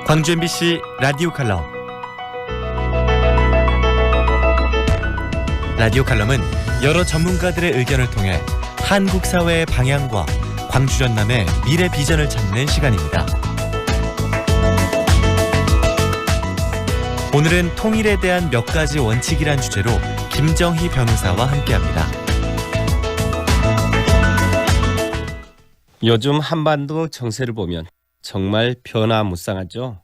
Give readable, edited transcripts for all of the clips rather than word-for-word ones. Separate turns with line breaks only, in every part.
광주 MBC 라디오 칼럼. 라디오 칼럼은 여러 전문가들의 의견을 통해 한국 사회의 방향과 광주 전남의 미래 비전을 찾는 시간입니다. 오늘은 통일에 대한 몇 가지 원칙이란 주제로 김정희 변호사와 함께합니다.
요즘 한반도 정세를 보면 정말 변화무쌍하죠.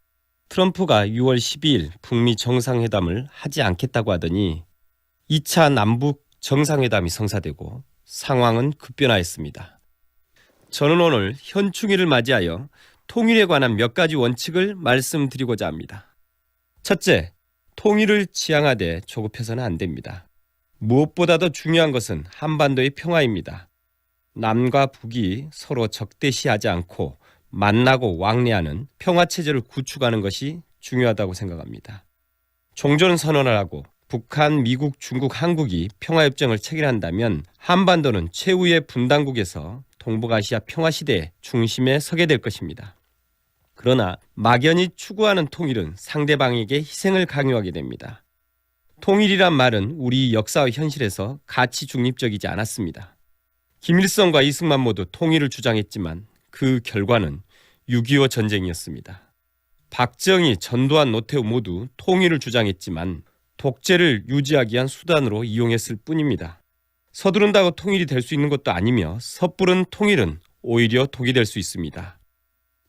트럼프가 6월 12일 북미 정상회담을 하지 않겠다고 하더니 2차 남북 정상회담이 성사되고 상황은 급변하였습니다. 저는 오늘 현충일을 맞이하여 통일에 관한 몇 가지 원칙을 말씀드리고자 합니다. 첫째, 통일을 지향하되 조급해서는 안 됩니다. 무엇보다도 중요한 것은 한반도의 평화입니다. 남과 북이 서로 적대시하지 않고 만나고 왕래하는 평화체제를 구축하는 것이 중요하다고 생각합니다. 종전 선언을 하고 북한, 미국, 중국, 한국이 평화협정을 체결한다면 한반도는 최후의 분단국에서 동북아시아 평화시대의 중심에 서게 될 것입니다. 그러나 막연히 추구하는 통일은 상대방에게 희생을 강요하게 됩니다. 통일이란 말은 우리 역사와 현실에서 가치 중립적이지 않았습니다. 김일성과 이승만 모두 통일을 주장했지만 그 결과는 6.25 전쟁이었습니다. 박정희, 전두환, 노태우 모두 통일을 주장했지만 독재를 유지하기 위한 수단으로 이용했을 뿐입니다. 서두른다고 통일이 될 수 있는 것도 아니며 섣부른 통일은 오히려 독이 될 수 있습니다.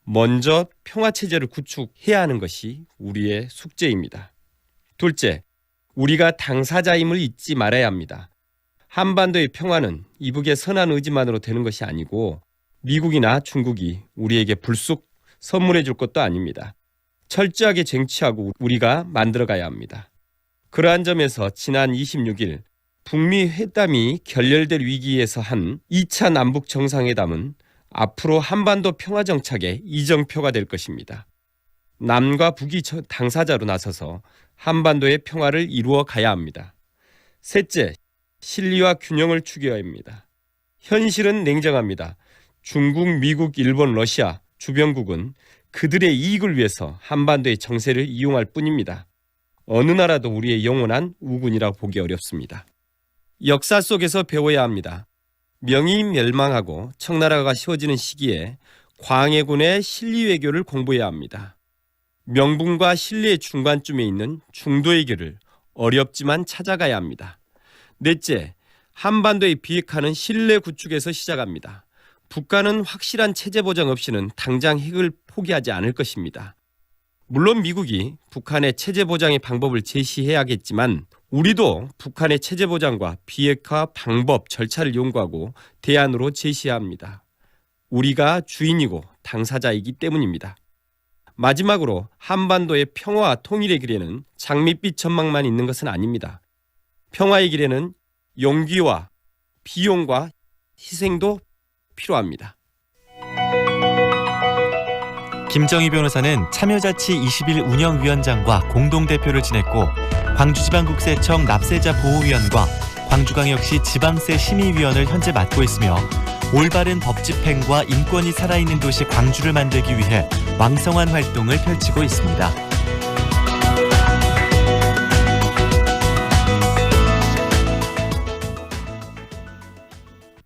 먼저 평화체제를 구축해야 하는 것이 우리의 숙제입니다. 둘째, 우리가 당사자임을 잊지 말아야 합니다. 한반도의 평화는 이북의 선한 의지만으로 되는 것이 아니고 미국이나 중국이 우리에게 불쑥 선물해 줄 것도 아닙니다. 철저하게 쟁취하고 우리가 만들어가야 합니다. 그러한 점에서 지난 26일 북미 회담이 결렬될 위기에서 한 2차 남북 정상회담은 앞으로 한반도 평화 정착의 이정표가 될 것입니다. 남과 북이 당사자로 나서서 한반도의 평화를 이루어 가야 합니다. 셋째, 실리와 균형을 추구해야 합니다. 현실은 냉정합니다. 중국, 미국, 일본, 러시아, 주변국은 그들의 이익을 위해서 한반도의 정세를 이용할 뿐입니다. 어느 나라도 우리의 영원한 우군이라고 보기 어렵습니다. 역사 속에서 배워야 합니다. 명이 멸망하고 청나라가 세워지는 시기에 광해군의 실리외교를 공부해야 합니다. 명분과 신리의 중간쯤에 있는 중도의 길을 어렵지만 찾아가야 합니다. 넷째, 한반도의 비핵화는 신뢰 구축에서 시작합니다. 북한은 확실한 체제 보장 없이는 당장 핵을 포기하지 않을 것입니다. 물론 미국이 북한의 체제 보장의 방법을 제시해야겠지만 우리도 북한의 체제 보장과 비핵화 방법, 절차를 연구하고 대안으로 제시해야 합니다. 우리가 주인이고 당사자이기 때문입니다. 마지막으로 한반도의 평화와 통일의 길에는 장밋빛 전망만 있는 것은 아닙니다. 평화의 길에는 용기와 비용과 희생도 필요합니다.
김정희 변호사는 참여자치 20일 운영위원장과 공동대표를 지냈고 광주지방국세청 납세자 보호위원과 광주광역시 지방세 심의위원을 현재 맡고 있으며 올바른 법 집행과 인권이 살아있는 도시 광주를 만들기 위해 왕성한 활동을 펼치고 있습니다.